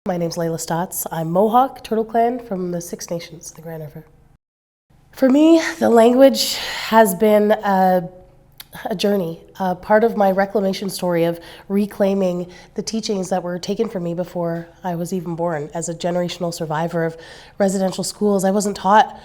My name's Layla Staats. I'm Mohawk, Turtle Clan from the Six Nations, the Grand River. For me, the language has been a journey, a part of my reclamation story of reclaiming the teachings that were taken from me before I was even born. As a generational survivor of residential schools, I wasn't taught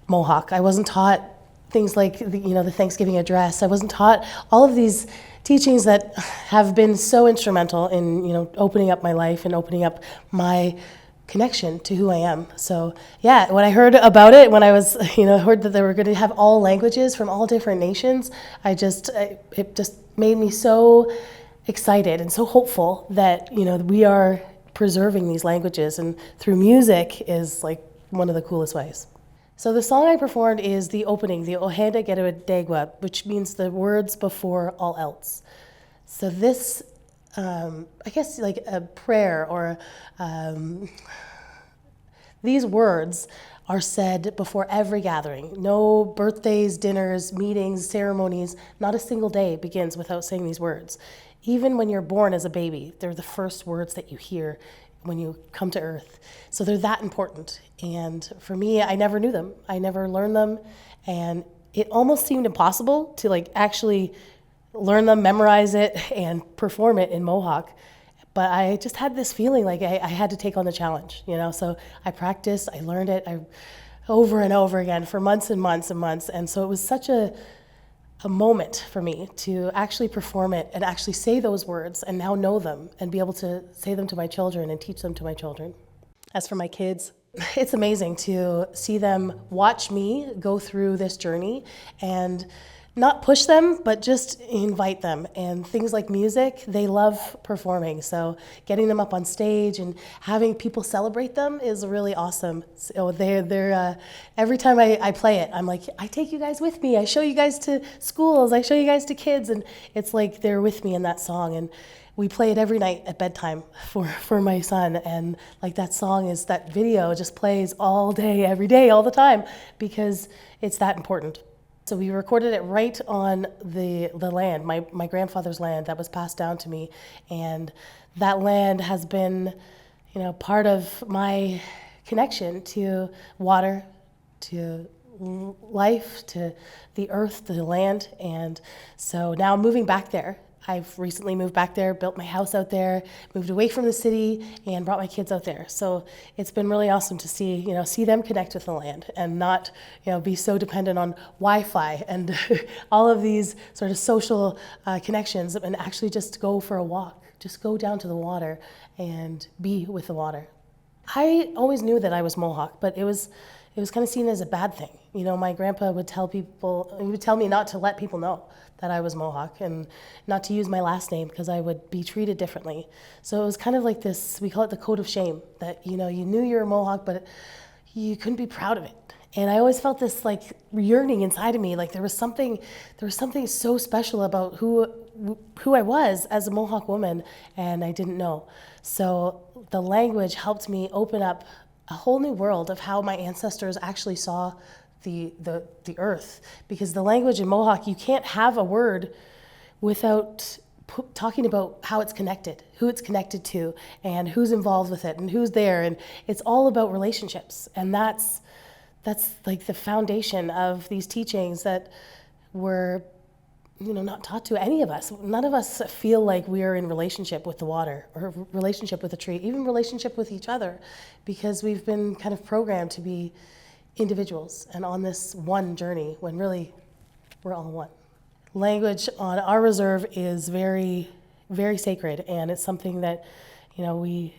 Mohawk. I wasn't taught things like the Thanksgiving address. I wasn't taught all of these teachings that have been so instrumental in opening up my life and opening up my connection to who I am. So yeah, when I heard about it, when I was heard that they were going to have all languages from all different nations, it just made me so excited and so hopeful that we are preserving these languages, and through music is like one of the coolest ways. So the song I performed is the opening, the Oheda Gedewedegwa, which means the words before all else. So this, I guess like a prayer or these words are said before every gathering. No birthdays, dinners, meetings, ceremonies, not a single day begins without saying these words. Even when you're born as a baby, they're the first words that you hear when you come to earth. So they're that important. And for me, I never knew them. I never learned them. And it almost seemed impossible to actually learn them, memorize it, and perform it in Mohawk. But I just had this feeling like I had to take on the challenge, So I practiced, I learned it over and over again for months and months and months. And so it was such a moment for me to actually perform it and actually say those words and now know them and be able to say them to my children and teach them to my children. As for my kids, it's amazing to see them watch me go through this journey and not push them, but just invite them. And things like music, they love performing. So getting them up on stage and having people celebrate them is really awesome. So they're every time I play it, I'm like, I take you guys with me. I show you guys to schools. I show you guys to kids. And it's like they're with me in that song. And we play it every night at bedtime for my son. And like that video just plays all day, every day, all the time, because it's that important. So we recorded it right on the land, my grandfather's land that was passed down to me. And that land has been, part of my connection to water, to life, to the earth, to the land. And so now I'm moving back there. I've recently moved back there, built my house out there, moved away from the city, and brought my kids out there. So it's been really awesome to see them connect with the land and not, be so dependent on Wi-Fi and all of these sort of social connections, and actually just go for a walk, just go down to the water and be with the water. I always knew that I was Mohawk, but it was kind of seen as a bad thing. My grandpa would tell me not to let people know that I was Mohawk and not to use my last name because I would be treated differently. So it was kind of like this, we call it the code of shame, that you knew you were Mohawk, but you couldn't be proud of it. And I always felt this like yearning inside of me, like there was something so special about who I was as a Mohawk woman, and I didn't know. So the language helped me open up a whole new world of how my ancestors actually saw the earth. Because the language in Mohawk, you can't have a word without talking about how it's connected, who it's connected to, and who's involved with it, and who's there. And it's all about relationships. And that's like the foundation of these teachings that were not taught to any of us. None of us feel like we are in relationship with the water or relationship with a tree, even relationship with each other, because we've been kind of programmed to be individuals and on this one journey when really we're all one. Language on our reserve is very, very sacred, and it's something that we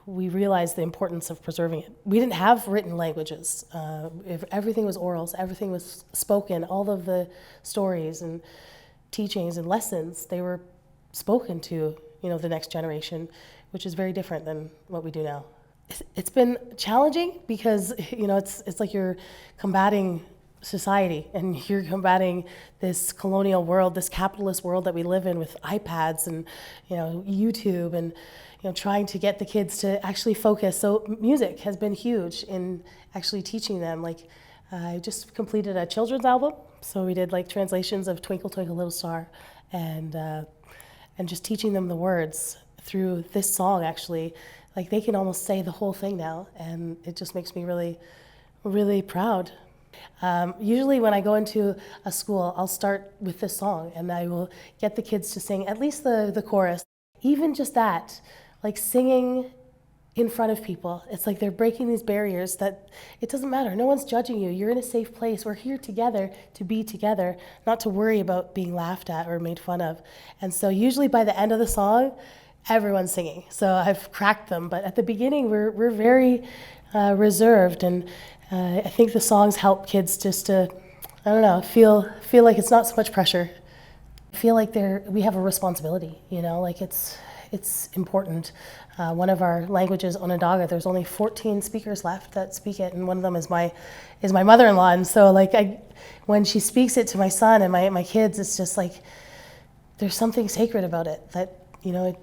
realize the importance of preserving it. We didn't have written languages. Everything was orals, everything was spoken. All of the stories and teachings and lessons, they were spoken to the next generation, which is very different than what we do now. It's been challenging because it's like you're combating society and you're combating this colonial world, this capitalist world that we live in with iPads and YouTube and trying to get the kids to actually focus. So music has been huge in actually teaching them. Like I just completed a children's album, so we did like translations of Twinkle Twinkle Little Star, and just teaching them the words through this song actually Like they can almost say the whole thing now, and it just makes me really, really proud. Usually when I go into a school, I'll start with this song and I will get the kids to sing at least the chorus. Even just that, like singing in front of people, it's like they're breaking these barriers that it doesn't matter. No one's judging you. You're in a safe place. We're here together to be together, not to worry about being laughed at or made fun of. And so usually by the end of the song, everyone's singing. So I've cracked them. But at the beginning, we're very reserved, and I think the songs help kids just to, I don't know, feel like it's not so much pressure. Feel like we have a responsibility, you know, like it's important. One of our languages, Onondaga, there's only 14 speakers left that speak it, and one of them is my mother-in-law. And so like when she speaks it to my son and my kids, it's just like there's something sacred about it that, you know,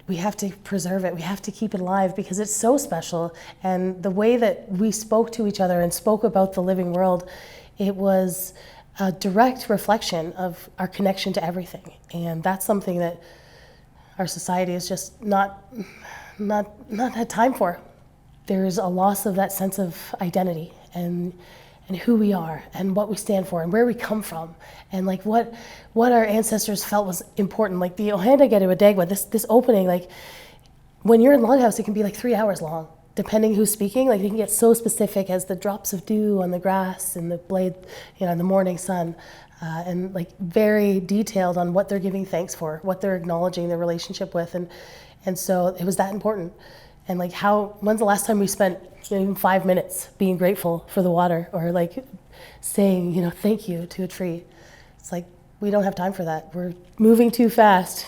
we have to preserve it. We have to keep it alive because it's so special. And the way that we spoke to each other and spoke about the living world, it was a direct reflection of our connection to everything. And that's something that our society is just not had time for. There's a loss of that sense of identity and who we are and what we stand for and where we come from and like what our ancestors felt was important. Like the Ohandagadewedegwa, this opening, like when you're in Longhouse, it can be like 3 hours long, depending who's speaking. Like they can get so specific as the drops of dew on the grass and the blade, you know, in the morning sun, and like very detailed on what they're giving thanks for, what they're acknowledging their relationship with, and so it was that important. And like when's the last time we spent, you know, even 5 minutes being grateful for the water or like saying, you know, thank you to a tree? It's like, we don't have time for that. We're moving too fast,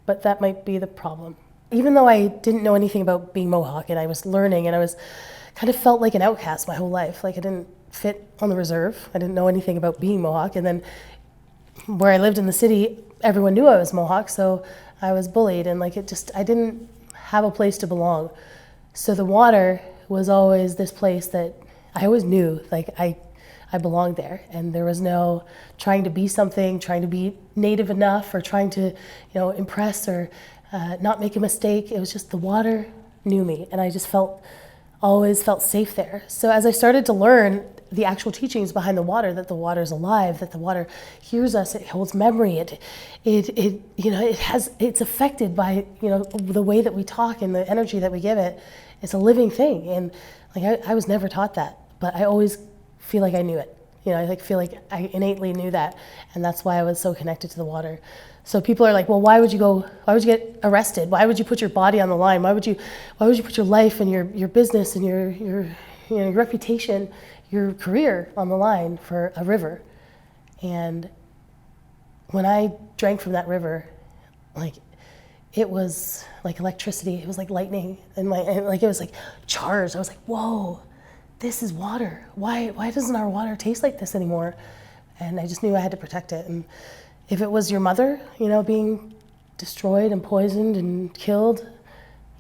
but that might be the problem. Even though I didn't know anything about being Mohawk and I was learning and I was kind of felt like an outcast my whole life. Like I didn't fit on the reserve. I didn't know anything about being Mohawk. And then where I lived in the city, everyone knew I was Mohawk, so I was bullied and like I didn't have a place to belong. So the water was always this place that I always knew, like I belonged there, and there was no trying to be something, trying to be native enough, or trying to, you know, impress or not make a mistake. It was just the water knew me, and I just always felt safe there. So as I started to learn the actual teachings behind the water, that the water is alive, that the water hears us, it holds memory, it you know, it's affected by, you know, the way that we talk and the energy that we give it. It's a living thing, and like I was never taught that, but I always feel like I knew it. You know, I like feel like I innately knew that, and that's why I was so connected to the water. So people are like, well, why would you get arrested? Why would you put your body on the line? Why would you put your life and your business and your you know, your reputation, your career on the line for a river? And when I drank from that river, like it was like electricity, it was like lightning, and like it was like charged. I was like, whoa, this is water. Why doesn't our water taste like this anymore? And I just knew I had to protect it. And if it was your mother, you know, being destroyed and poisoned and killed,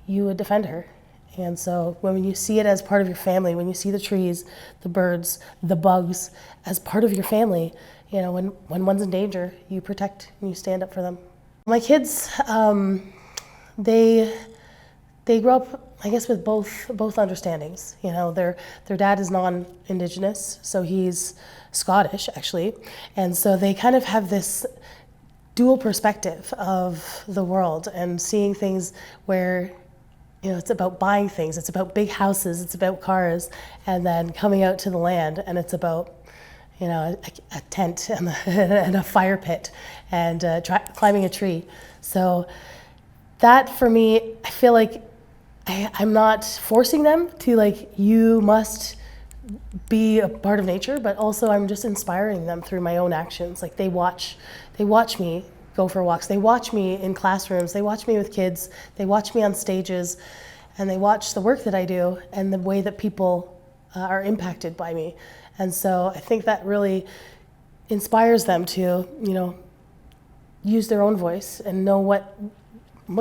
you would defend her. And so when you see it as part of your family, when you see the trees, the birds, the bugs as part of your family, you know, when one's in danger, you protect and you stand up for them. My kids, they grow up, I guess, with both understandings. You know, their dad is non-Indigenous, so he's Scottish, actually. And so they kind of have this dual perspective of the world and seeing things where, you know, it's about buying things, it's about big houses, it's about cars, and then coming out to the land, and it's about, you know, a tent and a fire pit and climbing a tree. So that, for me, I feel like I'm not forcing them to, like, you must be a part of nature, but also I'm just inspiring them through my own actions. Like they watch me go for walks. They watch me in classrooms. They watch me with kids. They watch me on stages, and they watch the work that I do and the way that people are impacted by me. And so I think that really inspires them to, you know, use their own voice and know what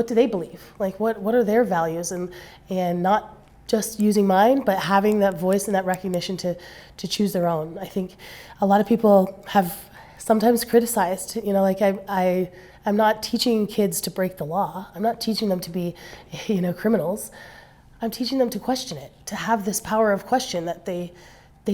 do they believe? Like what are their values, and not just using mine, but having that voice and that recognition to choose their own. I think a lot of people have sometimes criticized. Like I'm not teaching kids to break the law. I'm not teaching them to be, criminals. I'm teaching them to question it, to have this power of question, that they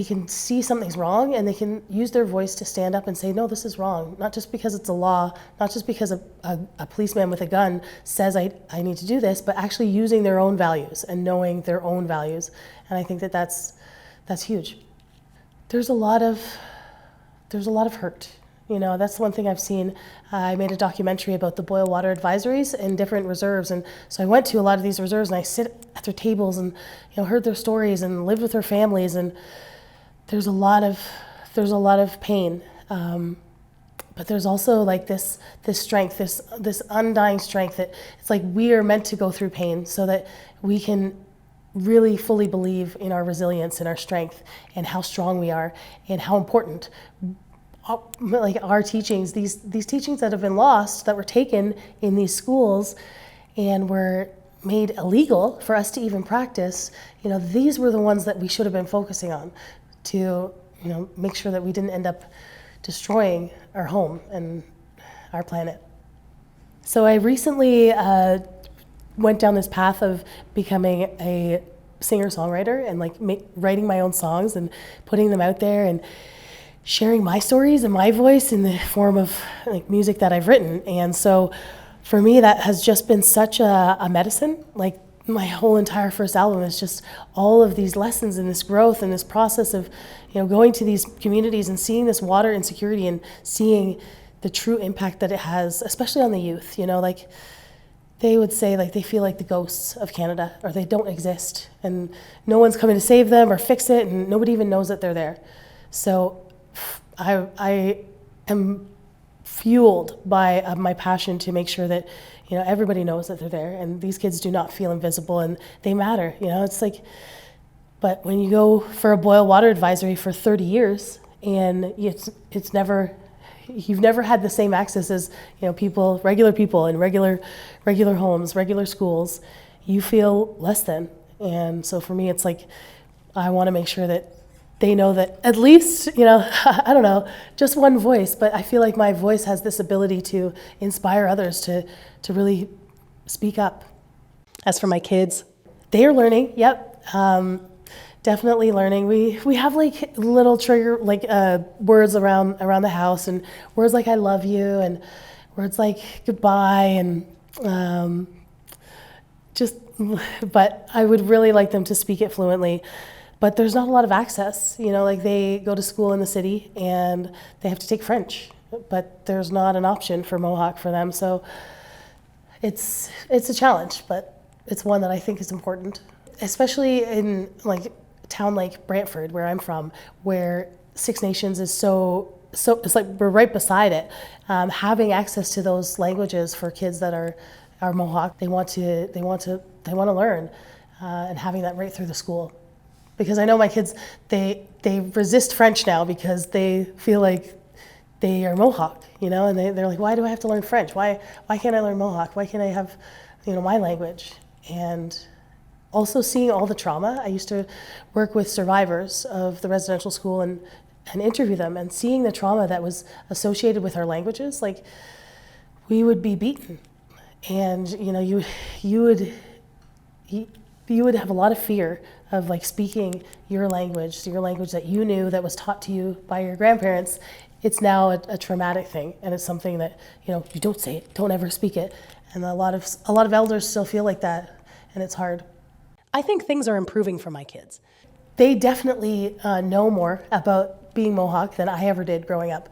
can see something's wrong and they can use their voice to stand up and say, no, this is wrong. Not just because it's a law, not just because a policeman with a gun says I need to do this, but actually using their own values and knowing their own values. And I think that's huge. There's a lot of hurt. That's one thing I've seen. I made a documentary about the boil water advisories in different reserves, and so I went to a lot of these reserves and I sit at their tables and heard their stories and lived with their families, and there's a lot of pain, but there's also like this strength, this undying strength that it's like we are meant to go through pain so that we can really fully believe in our resilience and our strength and how strong we are and how important like our teachings, these teachings that have been lost, that were taken in these schools and were made illegal for us to even practice, these were the ones that we should have been focusing on to make sure that we didn't end up destroying our home and our planet. So I recently went down this path of becoming a singer-songwriter and like writing my own songs and putting them out there and sharing my stories and my voice in the form of like music that I've written. And so for me, that has just been such a medicine. Like my whole entire first album is just all of these lessons and this growth and this process of, going to these communities and seeing this water insecurity and seeing the true impact that it has, especially on the youth. Like they would say like they feel like the ghosts of Canada, or they don't exist and no one's coming to save them or fix it, and nobody even knows that they're there. So I am fueled by my passion to make sure that everybody knows that they're there, and these kids do not feel invisible and they matter. It's like, but when you go for a boil water advisory for 30 years and you've never had the same access as regular people in regular homes, regular schools, you feel less than. And so for me, it's like I want to make sure that they know that at least, I don't know, just one voice, but I feel like my voice has this ability to inspire others to really speak up. As for my kids, they are learning, yep, definitely learning. We have like little trigger, like words around the house, and words like I love you and words like goodbye, and but I would really like them to speak it fluently. But there's not a lot of access, like they go to school in the city and they have to take French, but there's not an option for Mohawk for them. So it's a challenge, but it's one that I think is important, especially in like a town like Brantford, where I'm from, where Six Nations is so it's like we're right beside it. Having access to those languages for kids that are Mohawk, they want to learn, and having that right through the school. Because I know my kids, they resist French now because they feel like they are Mohawk, and they're like, why do I have to learn French? Why can't I learn Mohawk? Why can't I have, my language? And also seeing all the trauma. I used to work with survivors of the residential school and interview them, and seeing the trauma that was associated with our languages. Like, we would be beaten, and you would have a lot of fear of like speaking your language that you knew, that was taught to you by your grandparents. It's now a traumatic thing, and it's something that you don't say it, don't ever speak it, and a lot of elders still feel like that, and it's hard. I think things are improving for my kids. They definitely know more about being Mohawk than I ever did growing up.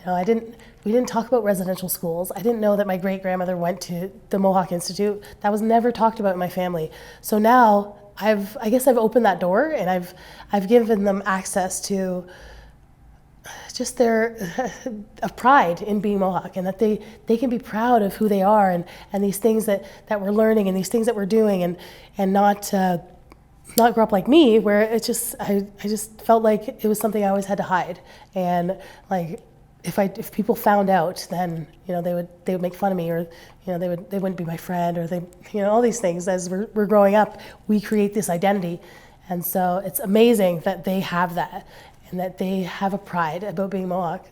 We didn't talk about residential schools. I didn't know that my great-grandmother went to the Mohawk Institute. That was never talked about in my family. So now I guess I've opened that door, and I've given them access to just their pride in being Mohawk, and that they can be proud of who they are, and these things that we're learning, and these things that we're doing, and not grow up like me, where I just felt like it was something I always had to hide. And like if people found out, then they would make fun of me, or they wouldn't be my friend, or all these things. As we're growing up, we create this identity, and so it's amazing that they have that, and that they have a pride about being Mohawk.